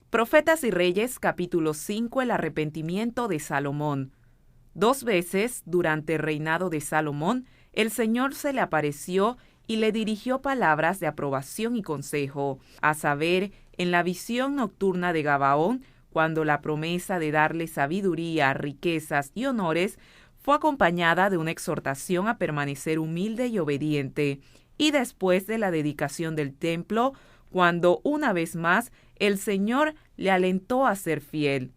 Profetas y Reyes, capítulo 5, el arrepentimiento de Salomón. 2 veces, durante el reinado de Salomón, el Señor se le apareció y le dirigió palabras de aprobación y consejo, a saber, en la visión nocturna de Gabaón, cuando la promesa de darle sabiduría, riquezas y honores fue acompañada de una exhortación a permanecer humilde y obediente, y después de la dedicación del templo, cuando una vez más el Señor le alentó a ser fiel.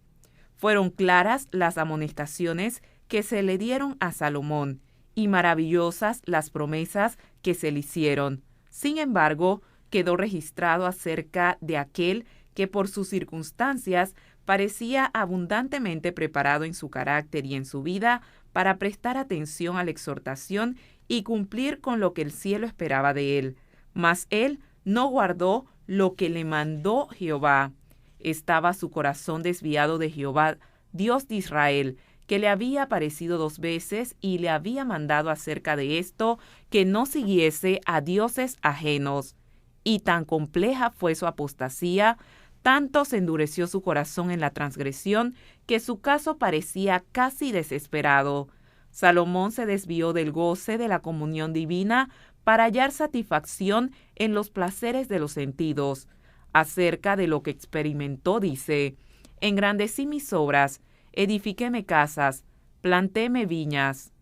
Fueron claras las amonestaciones que se le dieron a Salomón, y maravillosas las promesas que se le hicieron. Sin embargo, quedó registrado acerca de aquel que por sus circunstancias parecía abundantemente preparado en su carácter y en su vida para prestar atención a la exhortación y cumplir con lo que el cielo esperaba de él. Mas él no guardó lo que le mandó Jehová. Estaba su corazón desviado de Jehová, Dios de Israel, que le había aparecido 2 veces y le había mandado acerca de esto que no siguiese a dioses ajenos. Y tan compleja fue su apostasía, tanto se endureció su corazón en la transgresión, que su caso parecía casi desesperado. Salomón se desvió del goce de la comunión divina para hallar satisfacción en los placeres de los sentidos. Acerca de lo que experimentó, dice: engrandecí mis obras, edifiquéme casas, plantéme viñas,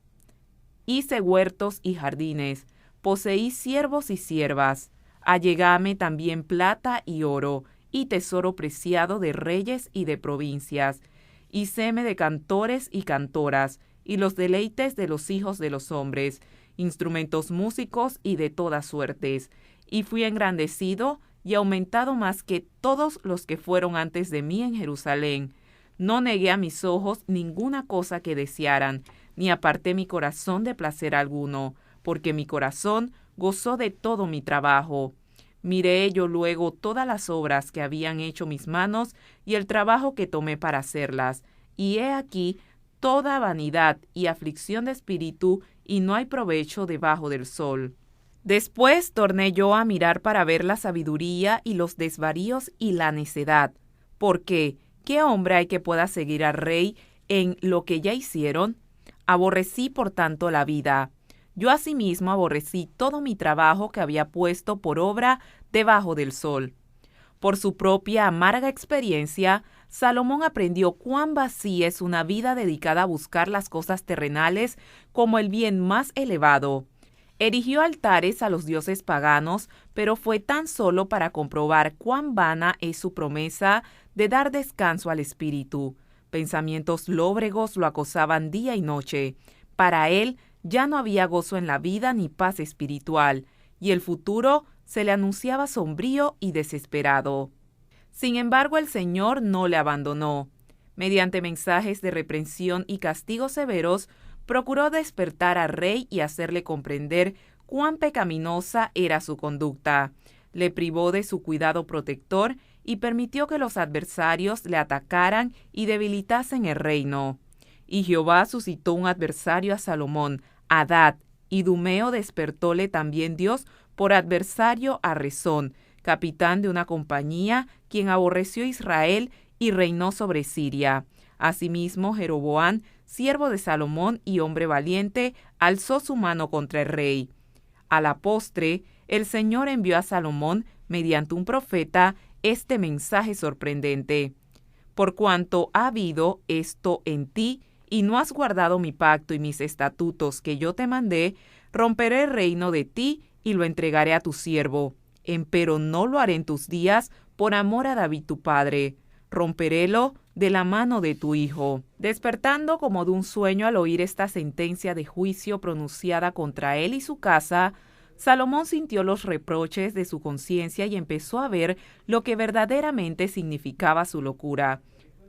hice huertos y jardines, poseí siervos y siervas, allegame también plata y oro, y tesoro preciado de reyes y de provincias, hicéme de cantores y cantoras, y los deleites de los hijos de los hombres, instrumentos músicos y de todas suertes, y fui engrandecido y aumentado más que todos los que fueron antes de mí en Jerusalén. No negué a mis ojos ninguna cosa que desearan, ni aparté mi corazón de placer alguno, porque mi corazón gozó de todo mi trabajo. Miré yo luego todas las obras que habían hecho mis manos y el trabajo que tomé para hacerlas, y he aquí toda vanidad y aflicción de espíritu, y no hay provecho debajo del sol. Después torné yo a mirar para ver la sabiduría y los desvaríos y la necedad, porque ¿qué hombre hay que pueda seguir al rey en lo que ya hicieron? Aborrecí por tanto la vida. Yo asimismo aborrecí todo mi trabajo que había puesto por obra debajo del sol. Por su propia amarga experiencia, Salomón aprendió cuán vacía es una vida dedicada a buscar las cosas terrenales como el bien más elevado. Erigió altares a los dioses paganos, pero fue tan solo para comprobar cuán vana es su promesa de dar descanso al espíritu. Pensamientos lóbregos lo acosaban día y noche. Para él ya no había gozo en la vida ni paz espiritual, y el futuro se le anunciaba sombrío y desesperado. Sin embargo, el Señor no le abandonó. Mediante mensajes de reprensión y castigos severos, procuró despertar al rey y hacerle comprender cuán pecaminosa era su conducta. Le privó de su cuidado protector y permitió que los adversarios le atacaran y debilitasen el reino. Y Jehová suscitó un adversario a Salomón, Hadad, Idumeo despertóle también Dios por adversario a Rezón, capitán de una compañía, quien aborreció a Israel y reinó sobre Siria. Asimismo, Jeroboam, siervo de Salomón y hombre valiente, alzó su mano contra el rey. A la postre, el Señor envió a Salomón, mediante un profeta, este mensaje sorprendente: por cuanto ha habido esto en ti, y no has guardado mi pacto y mis estatutos que yo te mandé, romperé el reino de ti y lo entregaré a tu siervo. Empero no lo haré en tus días por amor a David tu padre. Romperélo de la mano de tu hijo. Despertando como de un sueño al oír esta sentencia de juicio pronunciada contra él y su casa, Salomón sintió los reproches de su conciencia y empezó a ver lo que verdaderamente significaba su locura.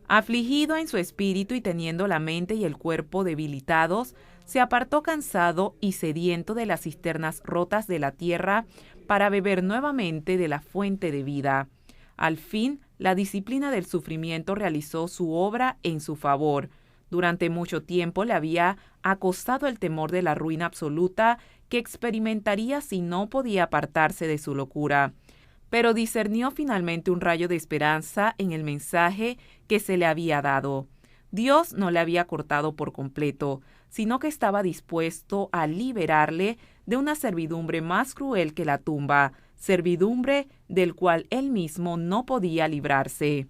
Afligido en su espíritu y teniendo la mente y el cuerpo debilitados, se apartó cansado y sediento de las cisternas rotas de la tierra para beber nuevamente de la fuente de vida. Al fin, la disciplina del sufrimiento realizó su obra en su favor. Durante mucho tiempo le había acosado el temor de la ruina absoluta que experimentaría si no podía apartarse de su locura. pero discernió finalmente un rayo de esperanza en el mensaje que se le había dado. Dios no le había cortado por completo, sino que estaba dispuesto a liberarle de una servidumbre más cruel que la tumba, servidumbre del cual él mismo no podía librarse.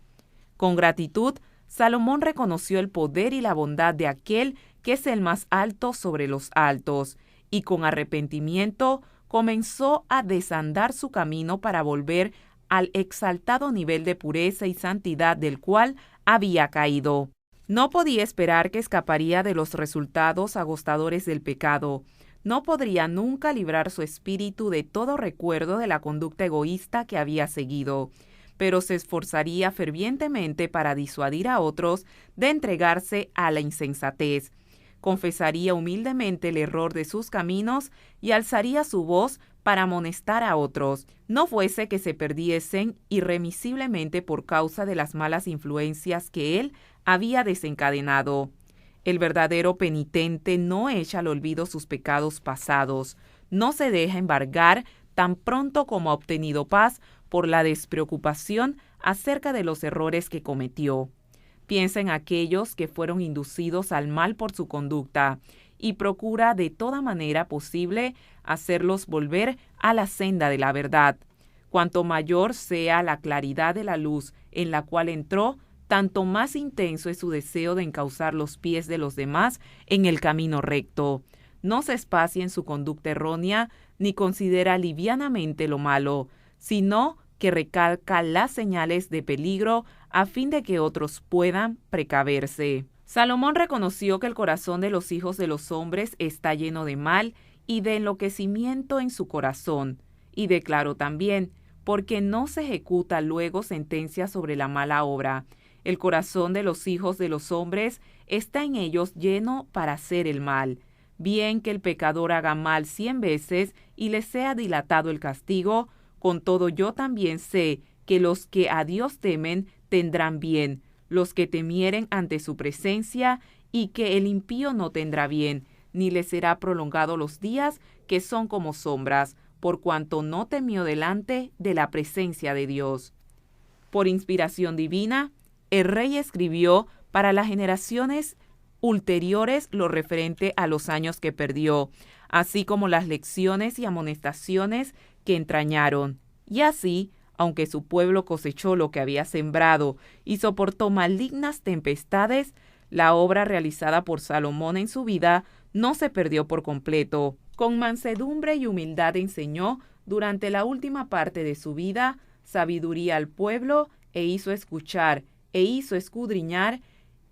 Con gratitud, Salomón reconoció el poder y la bondad de aquel que es el más alto sobre los altos, y con arrepentimiento comenzó a desandar su camino para volver al exaltado nivel de pureza y santidad del cual había caído. No podía esperar que escaparía de los resultados agostadores del pecado. No podría nunca librar su espíritu de todo recuerdo de la conducta egoísta que había seguido, pero se esforzaría fervientemente para disuadir a otros de entregarse a la insensatez. Confesaría humildemente el error de sus caminos y alzaría su voz para amonestar a otros, no fuese que se perdiesen irremisiblemente por causa de las malas influencias que él había desencadenado. El verdadero penitente no echa al olvido sus pecados pasados, no se deja embargar tan pronto como ha obtenido paz por la despreocupación acerca de los errores que cometió. Piensa en aquellos que fueron inducidos al mal por su conducta y procura de toda manera posible hacerlos volver a la senda de la verdad. Cuanto mayor sea la claridad de la luz en la cual entró, tanto más intenso es su deseo de encauzar los pies de los demás en el camino recto. No se espacia en su conducta errónea ni considera livianamente lo malo, sino que recalca las señales de peligro a fin de que otros puedan precaverse. Salomón reconoció que el corazón de los hijos de los hombres está lleno de mal y de enloquecimiento en su corazón, y declaró también, porque no se ejecuta luego sentencia sobre la mala obra. El corazón de los hijos de los hombres está en ellos lleno para hacer el mal. Bien que el pecador haga mal 100 veces y le sea dilatado el castigo, con todo yo también sé que los que a Dios temen tendrán bien, los que temieren ante su presencia, y que el impío no tendrá bien, ni le será prolongado los días que son como sombras, por cuanto no temió delante de la presencia de Dios. Por inspiración divina, el rey escribió para las generaciones ulteriores lo referente a los años que perdió, así como las lecciones y amonestaciones que entrañaron. Y así, aunque su pueblo cosechó lo que había sembrado y soportó malignas tempestades, la obra realizada por Salomón en su vida no se perdió por completo. Con mansedumbre y humildad enseñó durante la última parte de su vida sabiduría al pueblo e hizo escuchar e hizo escudriñar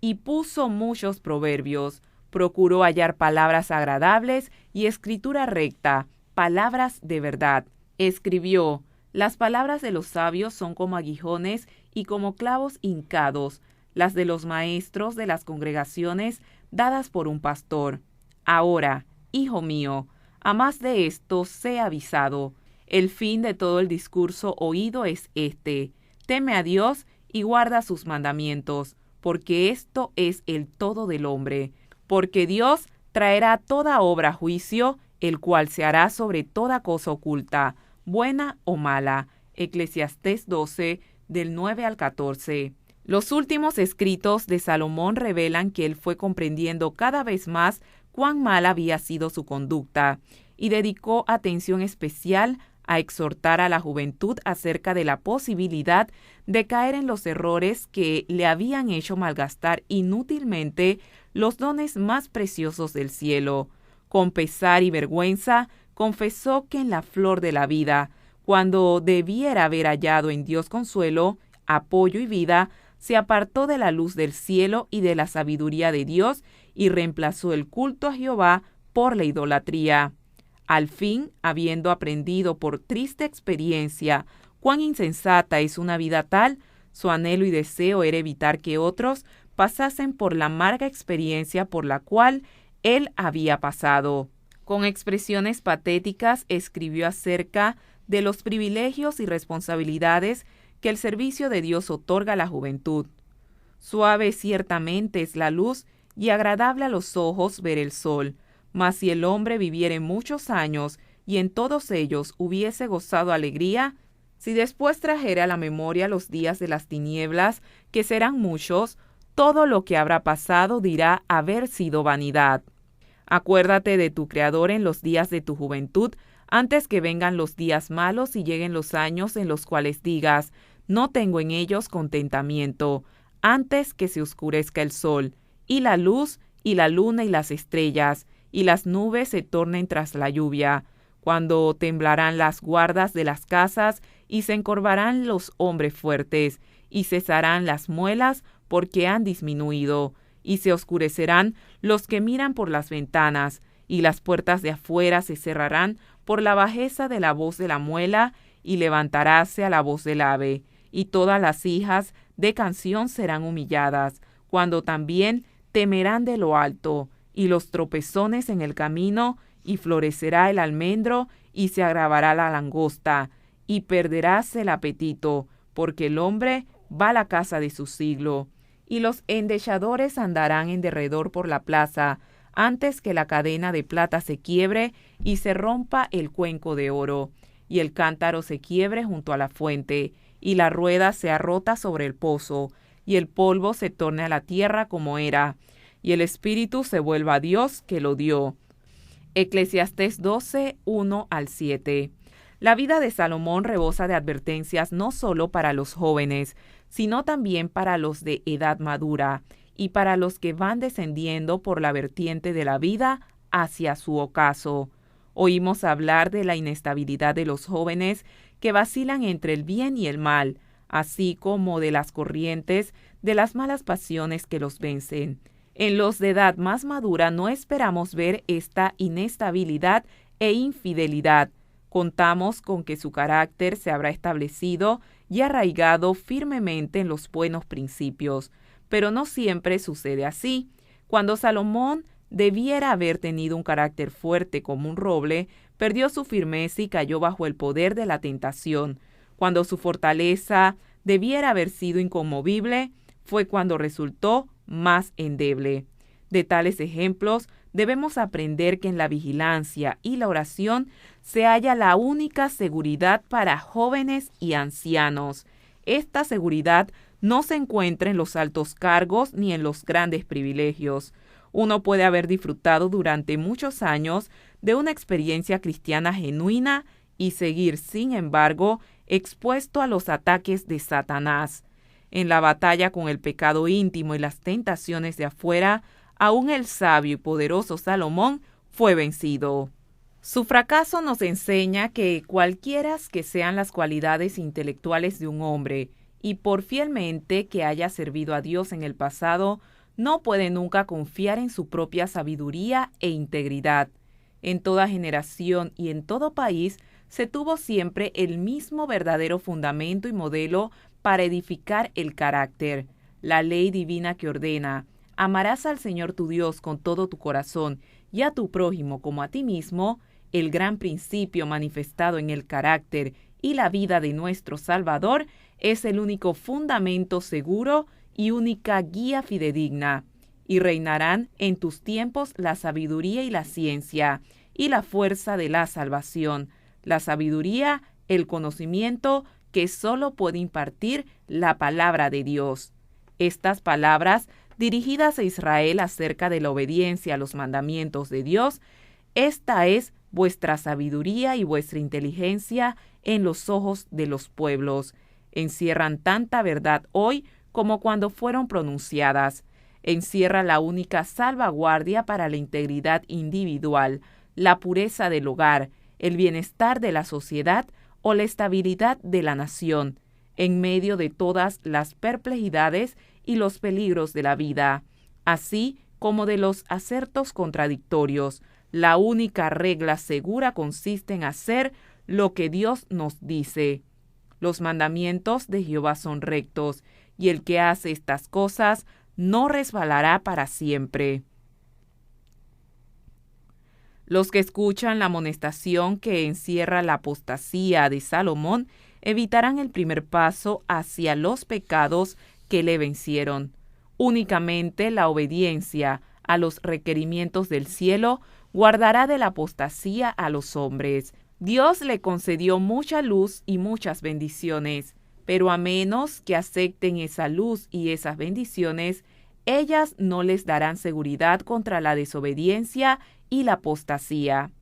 y puso muchos proverbios. Procuró hallar palabras agradables y escritura recta, palabras de verdad. Escribió: las palabras de los sabios son como aguijones y como clavos hincados, las de los maestros de las congregaciones dadas por un pastor. Ahora, hijo mío, a más de esto sé avisado. El fin de todo el discurso oído es este: teme a Dios y guarda sus mandamientos, porque esto es el todo del hombre. Porque Dios traerá toda obra a juicio, el cual se hará sobre toda cosa oculta, buena o mala. Eclesiastés 12, del 9 al 14. Los últimos escritos de Salomón revelan que él fue comprendiendo cada vez más cuán mala había sido su conducta, y dedicó atención especial a exhortar a la juventud acerca de la posibilidad de caer en los errores que le habían hecho malgastar inútilmente los dones más preciosos del cielo. Con pesar y vergüenza, confesó que en la flor de la vida, cuando debiera haber hallado en Dios consuelo, apoyo y vida, se apartó de la luz del cielo y de la sabiduría de Dios y reemplazó el culto a Jehová por la idolatría. Al fin, habiendo aprendido por triste experiencia cuán insensata es una vida tal, su anhelo y deseo era evitar que otros pasasen por la amarga experiencia por la cual él había pasado. Con expresiones patéticas escribió acerca de los privilegios y responsabilidades que el servicio de Dios otorga a la juventud. Suave ciertamente es la luz y agradable a los ojos ver el sol, mas si el hombre viviere muchos años y en todos ellos hubiese gozado alegría, Si después trajere a la memoria los días de las tinieblas, que serán muchos, todo lo que habrá pasado dirá haber sido vanidad. Acuérdate de tu Creador en los días de tu juventud, antes que vengan los días malos y lleguen los años en los cuales digas, no tengo en ellos contentamiento, antes que se oscurezca el sol, y la luz, y la luna y las estrellas, y las nubes se tornen tras la lluvia, cuando temblarán las guardas de las casas, y se encorvarán los hombres fuertes, y cesarán las muelas, porque han disminuido, y se oscurecerán los que miran por las ventanas, y las puertas de afuera se cerrarán por la bajeza de la voz de la muela, y levantaráse a la voz del ave, y todas las hijas de canción serán humilladas, cuando también temerán de lo alto, y los tropezones en el camino, y florecerá el almendro, y se agravará la langosta, y perderáse el apetito, porque el hombre va a la casa de su siglo. Y los endechadores andarán en derredor por la plaza, antes que la cadena de plata se quiebre, y se rompa el cuenco de oro, y el cántaro se quiebre junto a la fuente, y la rueda sea rota sobre el pozo, y el polvo se torne a la tierra como era, y el espíritu se vuelva a Dios que lo dio. Eclesiastés 12, 1-7. La vida de Salomón rebosa de advertencias no solo para los jóvenes, sino también para los de edad madura y para los que van descendiendo por la vertiente de la vida hacia su ocaso. Oímos hablar de la inestabilidad de los jóvenes que vacilan entre el bien y el mal, así como de las corrientes de las malas pasiones que los vencen. En los de edad más madura no esperamos ver esta inestabilidad e infidelidad. Contamos con que su carácter se habrá establecido y arraigado firmemente en los buenos principios, pero no siempre sucede así. Cuando Salomón debiera haber tenido un carácter fuerte como un roble, perdió su firmeza y cayó bajo el poder de la tentación. Cuando su fortaleza debiera haber sido inconmovible, fue cuando resultó más endeble. De tales ejemplos, debemos aprender que en la vigilancia y la oración se halla la única seguridad para jóvenes y ancianos. Esta seguridad no se encuentra en los altos cargos ni en los grandes privilegios. Uno puede haber disfrutado durante muchos años de una experiencia cristiana genuina y seguir, sin embargo, expuesto a los ataques de Satanás. En la batalla con el pecado íntimo y las tentaciones de afuera, aún el sabio y poderoso Salomón fue vencido. Su fracaso nos enseña que cualquiera que sean las cualidades intelectuales de un hombre, y por fielmente que haya servido a Dios en el pasado, no puede nunca confiar en su propia sabiduría e integridad. En toda generación y en todo país se tuvo siempre el mismo verdadero fundamento y modelo para edificar el carácter, la ley divina que ordena: amarás al Señor tu Dios con todo tu corazón y a tu prójimo como a ti mismo. El gran principio manifestado en el carácter y la vida de nuestro Salvador es el único fundamento seguro y única guía fidedigna. Y reinarán en tus tiempos la sabiduría y la ciencia, y la fuerza de la salvación. La sabiduría, el conocimiento que solo puede impartir la palabra de Dios. Estas palabras, dirigidas a Israel acerca de la obediencia a los mandamientos de Dios, esta es vuestra sabiduría y vuestra inteligencia en los ojos de los pueblos. Encierran tanta verdad hoy como cuando fueron pronunciadas. Encierra la única salvaguardia para la integridad individual, la pureza del hogar, el bienestar de la sociedad o la estabilidad de la nación, en medio de todas las perplejidades y los peligros de la vida, así como de los acertos contradictorios. La única regla segura consiste en hacer lo que Dios nos dice. Los mandamientos de Jehová son rectos, y el que hace estas cosas no resbalará para siempre. Los que escuchan la amonestación que encierra la apostasía de Salomón evitarán el primer paso hacia los pecados que le vencieron. Únicamente la obediencia a los requerimientos del cielo guardará de la apostasía a los hombres. Dios le concedió mucha luz y muchas bendiciones, pero a menos que acepten esa luz y esas bendiciones, ellas no les darán seguridad contra la desobediencia y la apostasía.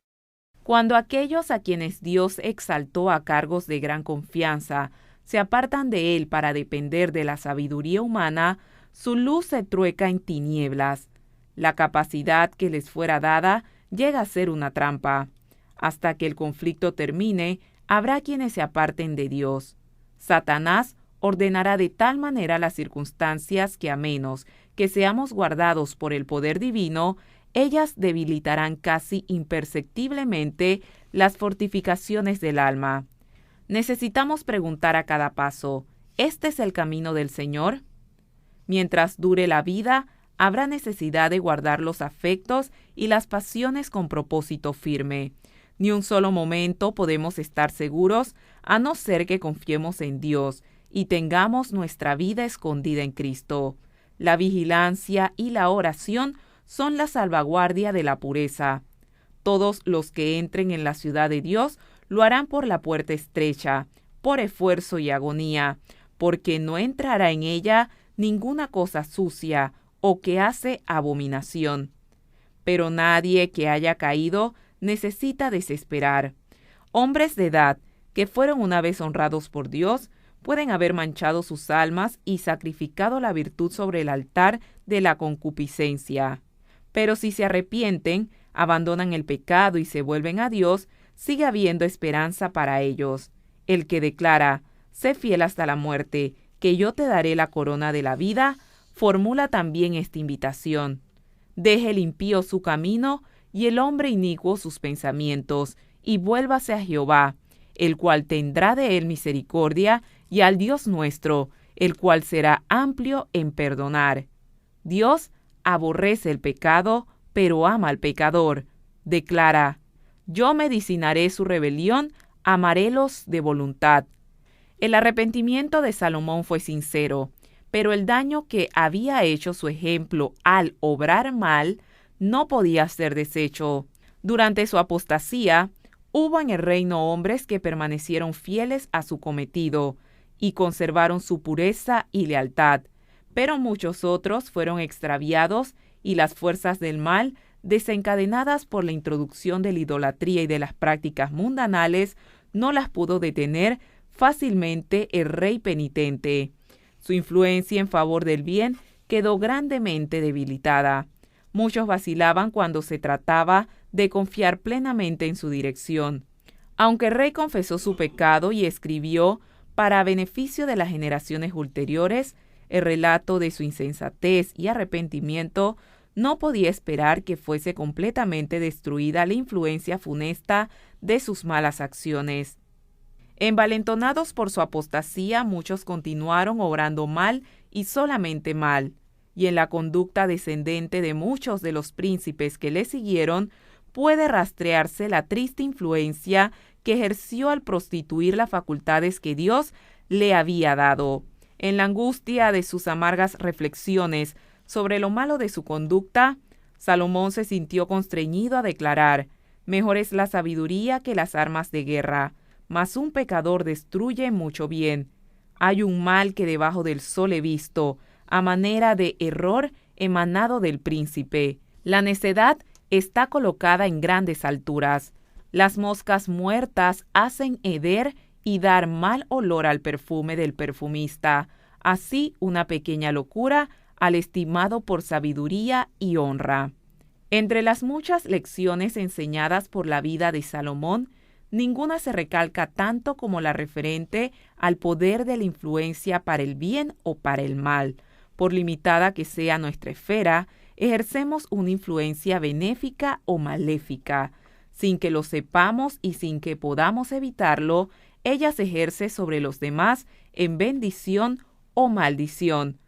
Cuando aquellos a quienes Dios exaltó a cargos de gran confianza se apartan de Él para depender de la sabiduría humana, su luz se trueca en tinieblas. La capacidad que les fuera dada llega a ser una trampa. Hasta que el conflicto termine, habrá quienes se aparten de Dios. Satanás ordenará de tal manera las circunstancias que a menos que seamos guardados por el poder divino, ellas debilitarán casi imperceptiblemente las fortificaciones del alma. Necesitamos preguntar a cada paso, ¿este es el camino del Señor? Mientras dure la vida, habrá necesidad de guardar los afectos y las pasiones con propósito firme. Ni un solo momento podemos estar seguros a no ser que confiemos en Dios y tengamos nuestra vida escondida en Cristo. La vigilancia y la oración son la salvaguardia de la pureza. Todos los que entren en la ciudad de Dios lo harán por la puerta estrecha, por esfuerzo y agonía, porque no entrará en ella ninguna cosa sucia o que hace abominación. Pero nadie que haya caído necesita desesperar. Hombres de edad que fueron una vez honrados por Dios pueden haber manchado sus almas y sacrificado la virtud sobre el altar de la concupiscencia. Pero si se arrepienten, abandonan el pecado y se vuelven a Dios, sigue habiendo esperanza para ellos. El que declara, sé fiel hasta la muerte, que yo te daré la corona de la vida, formula también esta invitación. Deje el impío su camino y el hombre inicuo sus pensamientos, y vuélvase a Jehová, el cual tendrá de él misericordia, y al Dios nuestro, el cual será amplio en perdonar. Dios aborrece el pecado, pero ama al pecador. Declara, yo medicinaré su rebelión, amarélos de voluntad. El arrepentimiento de Salomón fue sincero, pero el daño que había hecho su ejemplo al obrar mal no podía ser deshecho. Durante su apostasía, hubo en el reino hombres que permanecieron fieles a su cometido y conservaron su pureza y lealtad, pero muchos otros fueron extraviados y las fuerzas del mal, desencadenadas por la introducción de la idolatría y de las prácticas mundanales, no las pudo detener fácilmente el rey penitente. Su influencia en favor del bien quedó grandemente debilitada. Muchos vacilaban cuando se trataba de confiar plenamente en su dirección. Aunque el rey confesó su pecado y escribió, para beneficio de las generaciones ulteriores, el relato de su insensatez y arrepentimiento, no podía esperar que fuese completamente destruida la influencia funesta de sus malas acciones. Envalentonados por su apostasía, muchos continuaron obrando mal y solamente mal, y en la conducta descendente de muchos de los príncipes que le siguieron, puede rastrearse la triste influencia que ejerció al prostituir las facultades que Dios le había dado. En la angustia de sus amargas reflexiones sobre lo malo de su conducta, Salomón se sintió constreñido a declarar, mejor es la sabiduría que las armas de guerra, mas un pecador destruye mucho bien. Hay un mal que debajo del sol he visto, a manera de error emanado del príncipe. La necedad está colocada en grandes alturas. Las moscas muertas hacen heder y dar mal olor al perfume del perfumista. Así una pequeña locura al estimado por sabiduría y honra. Entre las muchas lecciones enseñadas por la vida de Salomón, ninguna se recalca tanto como la referente al poder de la influencia para el bien o para el mal. Por limitada que sea nuestra esfera, ejercemos una influencia benéfica o maléfica. Sin que lo sepamos y sin que podamos evitarlo, ella se ejerce sobre los demás en bendición o maldición.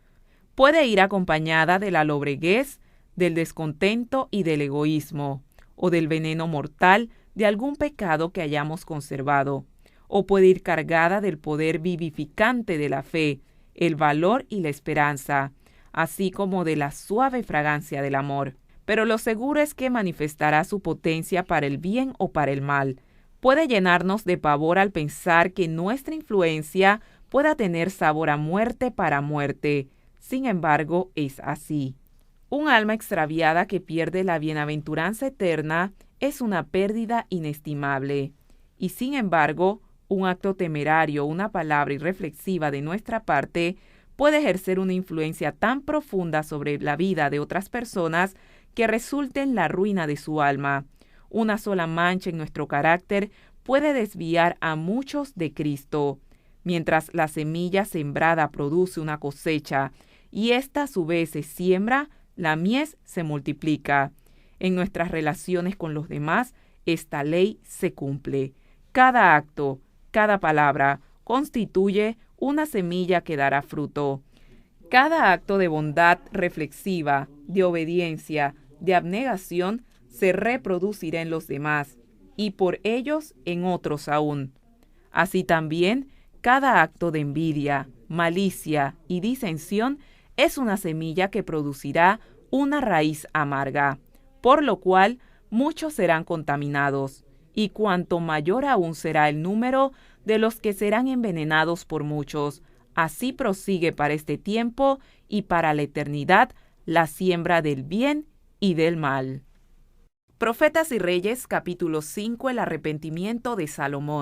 Puede ir acompañada de la lobreguez, del descontento y del egoísmo, o del veneno mortal de algún pecado que hayamos conservado, o puede ir cargada del poder vivificante de la fe, el valor y la esperanza, así como de la suave fragancia del amor. Pero lo seguro es que manifestará su potencia para el bien o para el mal, Puede llenarnos de pavor al pensar que nuestra influencia pueda tener sabor a muerte para muerte. Sin embargo, es así. Un alma extraviada que pierde la bienaventuranza eterna es una pérdida inestimable. Y sin embargo, un acto temerario, una palabra irreflexiva de nuestra parte puede ejercer una influencia tan profunda sobre la vida de otras personas que resulte en la ruina de su alma. Una sola mancha en nuestro carácter puede desviar a muchos de Cristo. Mientras la semilla sembrada produce una cosecha y ésta a su vez se siembra, la mies se multiplica. En nuestras relaciones con los demás, esta ley se cumple. Cada acto, cada palabra, constituye una semilla que dará fruto. Cada acto de bondad reflexiva, de obediencia, de abnegación, se reproducirá en los demás, y por ellos en otros aún. Así también, cada acto de envidia, malicia y disensión es una semilla que producirá una raíz amarga, por lo cual muchos serán contaminados, y cuanto mayor aún será el número de los que serán envenenados por muchos. Así prosigue para este tiempo y para la eternidad la siembra del bien y del mal. Profetas y Reyes, capítulo 5, el arrepentimiento de Salomón.